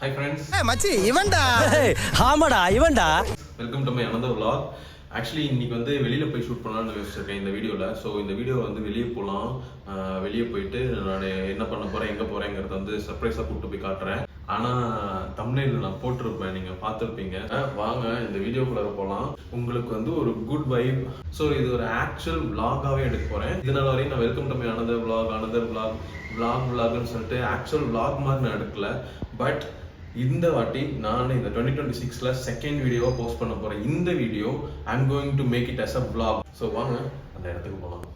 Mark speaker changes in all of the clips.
Speaker 1: Hi friends.
Speaker 2: மச்சி இவன்டா.
Speaker 3: ஆமாடா இவன்டா.
Speaker 1: Welcome to my another vlog. Actually இன்னைக்கு வந்து வெளியில போய் ஷூட் பண்ணலாம்னு யோசிச்சிருக்கேன் இந்த வீடியோல. ஸோ இந்த வீடியோ வந்து வெளியே போகலாம், வெளியே போயிட்டு நான் என்ன பண்ண போறேன், எங்க போறேங்கிறத வந்து சர்ப்ரைஸா கூப்பிட்டு போய் காட்டுறேன். ஆனா தம்ப்நெயில்ல நான் போட்டிருப்பேன், நீங்க பார்த்துருப்பீங்க. வாங்க இந்த வீடியோக்குள்ள போகலாம். உங்களுக்கு வந்து ஒரு குட் வைப். ஸோ இது ஒரு ஆக்சுவல் vlog-ஆவே எடுக்க போறேன். இதனால வரையும் நான் வெல்கம் டு மை another vlogன்னு சொல்லிட்டு ஆக்சுவல் vlog மாதிரி நான் எடுக்கல. பட் இந்த வாட்டி நான் இந்த 2026ல செகண்ட் வீடியோவை போஸ்ட் பண்ண போறேன். இந்த video I am going to make it as a vlog. So வாங்க அந்த இடத்துக்கு போகலாம்.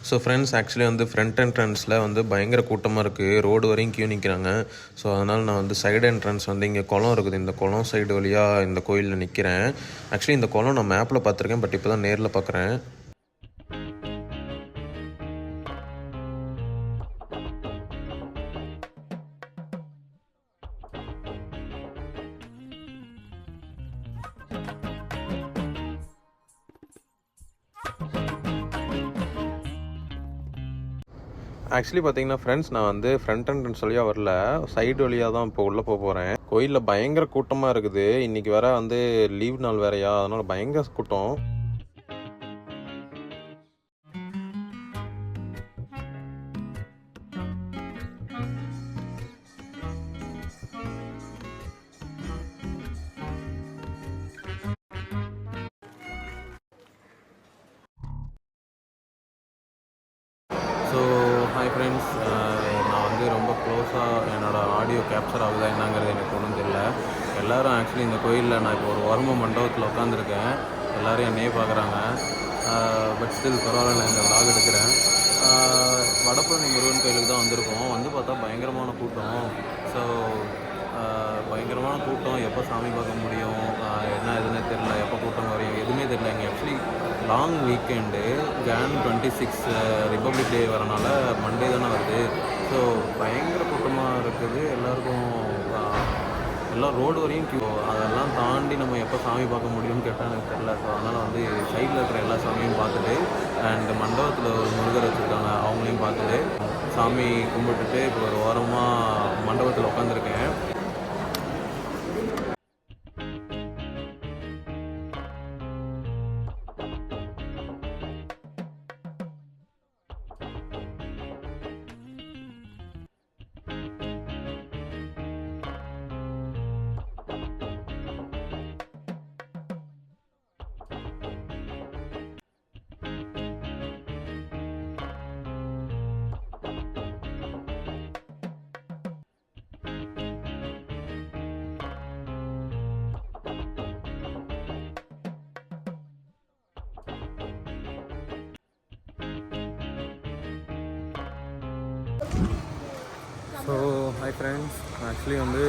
Speaker 1: ஸோ ஃப்ரெண்ட்ஸ், ஆக்சுவலி வந்து ஃப்ரண்ட் என்ட்ரன்ஸில் வந்து பயங்கர கூட்டமாக இருக்குது. ரோடு வரையும் கியூ நிற்கிறாங்க. ஸோ அதனால் நான் வந்து சைடு என்ட்ரன்ஸ் வந்து இங்கே குளம் இருக்குது, இந்த குளம் சைடு வழியாக இந்த கோயிலில் நிற்கிறேன். ஆக்சுவலி இந்த குளம் நான் மேப்பில் பார்த்துருக்கேன், பட் இப்போ தான் நேரில் பார்க்குறேன். ஆக்சுவலி பார்த்தீங்கன்னா ஃப்ரெண்ட்ஸ், நான் வந்து ஃப்ரண்ட் என்ட்ரன்ஸ் வழியாக வரல, சைடு வழியாக தான் இப்போ உள்ளே போகிறேன். கோயிலில் பயங்கர கூட்டமாக இருக்குது. இன்றைக்கி வேற வந்து லீவ் நாள் வேறையா, அதனால் பயங்கர கூட்டம். ஸோ ஹாய் ஃப்ரெண்ட்ஸ், நான் வந்து ரொம்ப க்ளோஸாக என்னோடய ஆடியோ கேப்சர் ஆகுதா என்னங்கிறது எனக்கு ஒன்றும் தெரியல. எல்லோரும் ஆக்சுவலி இந்த கோயிலில் நான் இப்போ ஒரு வரும மண்டபத்தில் உட்காந்துருக்கேன். எல்லோரும் என்னையே பார்க்குறாங்க. பட் ஸ்டில் பரவாயில்ல, நான் இந்த vlog எடுக்கிறேன். வடபழனி முருகன் கோயிலுக்கு தான் வந்திருக்கோம். வந்து பார்த்தா பயங்கரமான கூட்டம். ஸோ பயங்கரமான கூட்டம். எப்போ சாமி பார்க்க முடியும், என்ன எதுன்னே தெரில, எப்போ கூட்டம் வரையும் எதுவுமே தெரில. இங்கே actually long weekend, Jan 26 republic day வரனால மண்டே தானே வருது. ஸோ பயங்கர கூட்டமாக இருக்குது. எல்லாருக்கும் எல்லாம் ரோடு வரையும் கியூ. அதெல்லாம் தாண்டி நம்ம எப்போ சாமி பார்க்க முடியும்னு கேட்டால் எனக்கு தெரில. ஸோ அதனால் வந்து சைடில் இருக்கிற எல்லா சாமியும் பார்த்துட்டு, அண்ட் மண்டபத்தில் ஒரு முருகர் வச்சுருக்காங்க, அவங்களையும் பார்த்துட்டு சாமி கும்பிட்டுட்டு இப்போ ஒரு வாரமாக மண்டபத்தில் உட்காந்துருக்கேன். ஸோ ஹாய் ஃப்ரெண்ட்ஸ், ஆக்சுவலி வந்து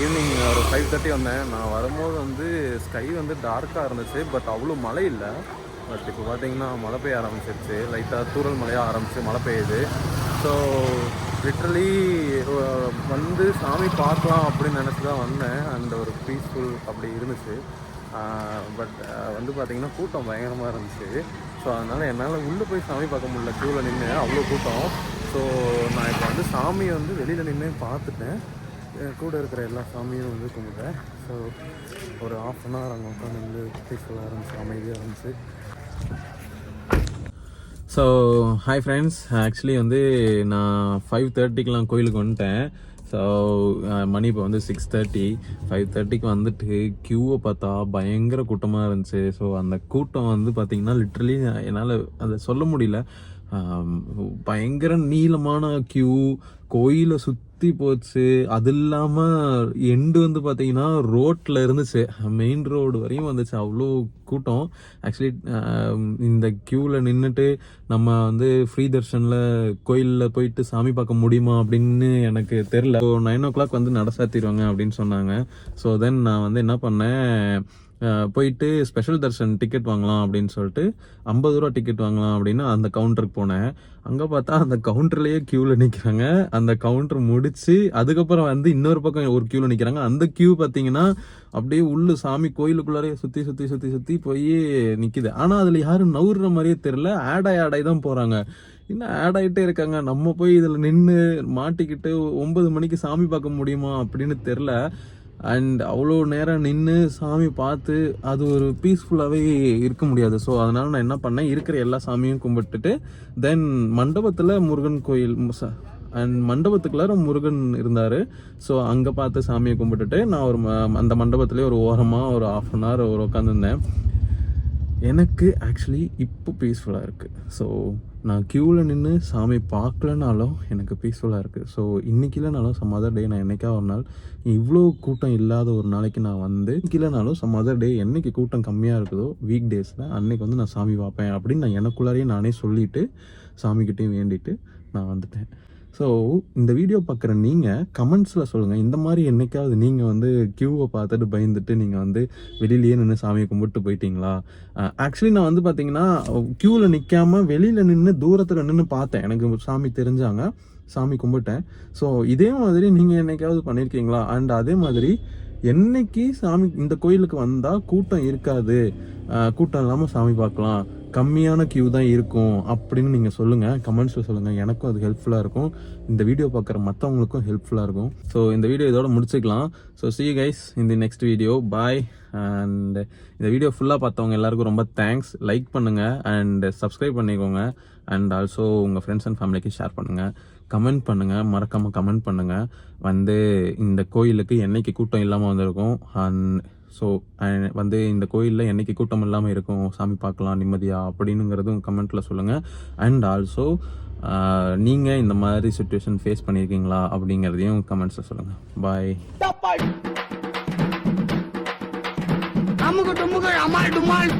Speaker 1: ஈவினிங் ஒரு 5:30 வந்தேன். நான் வரும்போது வந்து ஸ்கை வந்து டார்க்காக இருந்துச்சு, பட் அவ்வளோ மழை இல்லை. பட் இப்போ பார்த்தீங்கன்னா மழை பெய்ய ஆரம்பிச்சிருச்சு. லைட்டாக தூறல் மழையாக ஆரம்பிச்சு மழை பெய்யுது. ஸோ லிட்ரலி வந்து சாமி பார்க்கலாம் அப்படின்னு நினச்சி தான் வந்தேன். அந்த ஒரு பீஸ்ஃபுல் அப்படி இருந்துச்சு. பட் வந்து பார்த்திங்கன்னா கூட்டம் பயங்கரமாக இருந்துச்சு. ஸோ அதனால் என்னால் உள்ளே போய் சாமி பார்க்க முடியல, க்யூவில் நின்று அவ்வளோ கூட்டம். ஸோ நான் இப்போ வந்து சாமியை வந்து வெளியில் நின்று பார்த்துட்டேன். கூட இருக்கிற எல்லா சாமியும் வந்து கும்பிட்டேன். ஸோ ஒரு 1/2 hour அங்கே உட்காந்து வந்து பீஸ்ஃபுல்லாக இருந்துச்சு, அமைதியாக இருந்துச்சு. ஸோ ஹாய் ஃப்ரெண்ட்ஸ், ஆக்சுவலி வந்து நான் 5:30க்கெலாம் கோயிலுக்கு வந்துட்டேன். ஸோ மணி இப்போ வந்து 6:30. 5:30க்கு வந்துட்டு க்யூவை பார்த்தா பயங்கர கூட்டமாக இருந்துச்சு. ஸோ அந்த கூட்டம் வந்து பார்த்திங்கன்னா லிட்ரலி என்னால் அதை சொல்ல முடியல. பயங்கர நீளமான கியூ, கோயிலை சுற்றி போச்சு. அது இல்லாமல் எண்டு வந்து பார்த்தீங்கன்னா ரோட்டில் இருந்துச்சு, மெயின் ரோடு வரையும் வந்துச்சு, அவ்வளோ கூட்டம். ஆக்சுவலி இந்த க்யூவில் நின்றுட்டு நம்ம வந்து ஃப்ரீ தர்ஷனில் கோயிலில் போயிட்டு சாமி பார்க்க முடியுமா அப்படின்னு எனக்கு தெரில. ஸோ 9 o'clock வந்து நட சாத்திடுவாங்க அப்படின்னு சொன்னாங்க. ஸோ தென் நான் வந்து என்ன பண்ணேன், போயிட்டு ஸ்பெஷல் தர்ஷன் டிக்கெட் வாங்கலாம் அப்படின்னு சொல்லிட்டு 50 ரூபா டிக்கெட் வாங்கலாம் அப்படின்னு அந்த கவுண்டருக்கு போனேன். அங்கே பார்த்தா அந்த கவுண்டர்லேயே க்யூவில் நிற்கிறாங்க. அந்த கவுண்டர் முடிச்சு அதுக்கப்புறம் வந்து இன்னொரு பக்கம் ஒரு க்யூவில் நிற்கிறாங்க. அந்த க்யூ பார்த்தீங்கன்னா அப்படியே உள்ளு சாமி கோயிலுக்குள்ளாரே சுற்றி சுற்றி சுற்றி சுற்றி போய் நிற்கிது. ஆனால் அதில் யாரும் நவுற மாதிரியே தெரில, ஆடாய் தான் போகிறாங்க. இன்னும் ஆட் ஆகிட்டே இருக்காங்க. நம்ம போய் இதில் நின்று மாட்டிக்கிட்டு 9 மணிக்கு சாமி பார்க்க முடியுமா அப்படின்னு தெரில. அண்ட் அவ்வளோ நேரம் நின்று சாமி பார்த்து அது ஒரு பீஸ்ஃபுல்லாகவே இருக்க முடியாது. ஸோ அதனால் நான் என்ன பண்ணேன், இருக்கிற எல்லா சாமியும் கும்பிட்டுட்டு தென் மண்டபத்தில் முருகன் கோயில் அண்ட் மண்டபத்துக்குள்ளார முருகன் இருந்தார். ஸோ அங்கே பார்த்து சாமியை கும்பிட்டுட்டு நான் ஒரு அந்த மண்டபத்துலேயே ஒரு ஓரமாக ஒரு 1/2 an hour ஒரு உட்காந்துருந்தேன். எனக்கு ஆக்சுவலி இப்போ பீஸ்ஃபுல்லாக இருக்குது. ஸோ நான் க்யூவில் நின்று சாமி பார்க்கலனாலும் எனக்கு பீஸ்ஃபுல்லாக இருக்குது. ஸோ இன்றைக்கி இல்லைனாலும் சம் அதர் டே நான் என்றைக்கா ஒரு நாள் இவ்வளோ கூட்டம் இல்லாத ஒரு நாளைக்கு நான் வந்து இன்றைக்கி இல்லைனாலும் சம் அதர் டே என்றைக்கு கூட்டம் கம்மியாக இருக்குதோ வீக் டேஸில் அன்றைக்கி வந்து நான் சாமி பார்ப்பேன் அப்படின்னு நான் எனக்குள்ளாரையே நானே சொல்லிவிட்டு சாமிக்கிட்டையும் வேண்டிட்டு நான் வந்துட்டேன். ஸோ இந்த வீடியோ பார்க்குற நீங்கள் கமெண்ட்ஸில் சொல்லுங்கள், இந்த மாதிரி என்றைக்காவது நீங்கள் வந்து க்யூவை பார்த்துட்டு பயந்துட்டு நீங்கள் வந்து வெளியிலேயே நின்று சாமியை கும்பிட்டு போயிட்டீங்களா? ஆக்சுவலி நான் வந்து பார்த்தீங்கன்னா க்யூவில் நிற்காம வெளியில் நின்று தூரத்தில் நின்று பார்த்தேன். எனக்கு சாமி தெரிஞ்சாங்க, சாமி கும்பிட்டேன். ஸோ இதே மாதிரி நீங்கள் என்றைக்காவது பண்ணியிருக்கீங்களா? அண்ட் அதே மாதிரி என்னைக்கு சாமி இந்த கோயிலுக்கு வந்தால் கூட்டம் இருக்காது, கூட்டம் இல்லாமல் சாமி பார்க்கலாம், கம்மியான கியூ தான் இருக்கும் அப்படின்னு நீங்கள் சொல்லுங்கள், கமெண்ட்ஸில் சொல்லுங்கள். எனக்கும் அது ஹெல்ப்ஃபுல்லாக இருக்கும், இந்த வீடியோ பார்க்குற மற்றவங்களுக்கும் ஹெல்ப்ஃபுல்லாக இருக்கும். ஸோ இந்த வீடியோ இதோட முடிச்சுக்கலாம். So see you guys in the next video. Bye. And இந்த வீடியோ ஃபுல்லாக பார்த்தவங்க எல்லாருக்கும் ரொம்ப தேங்க்ஸ். லைக் பண்ணுங்கள் அண்ட் சப்ஸ்கிரைப் பண்ணிக்கோங்க. அண்ட் ஆல்சோ உங்கள் ஃப்ரெண்ட்ஸ் அண்ட் ஃபேமிலிக்கு ஷேர் பண்ணுங்கள், கமெண்ட் பண்ணுங்கள், மறக்காமல் கமெண்ட் பண்ணுங்கள். வந்து இந்த கோயிலுக்கு என்னைக்கு கூட்டம் இல்லாமல் வந்திருக்கும், அண்ட் ஸோ வந்து இந்த கோயிலில் என்னைக்கு கூட்டம் இல்லாமல் இருக்கும், சாமி பார்க்கலாம் நிம்மதியாக அப்படின்னுங்கிறதும் கமெண்ட்டில் சொல்லுங்கள். அண்ட் ஆல்சோ நீங்கள் இந்த மாதிரி சுச்சுவேஷன் ஃபேஸ் பண்ணியிருக்கீங்களா அப்படிங்கிறதையும் கமெண்ட்ஸில் சொல்லுங்கள். பாய்.
Speaker 2: அமுகு டுமுகு அமால் டுமால்.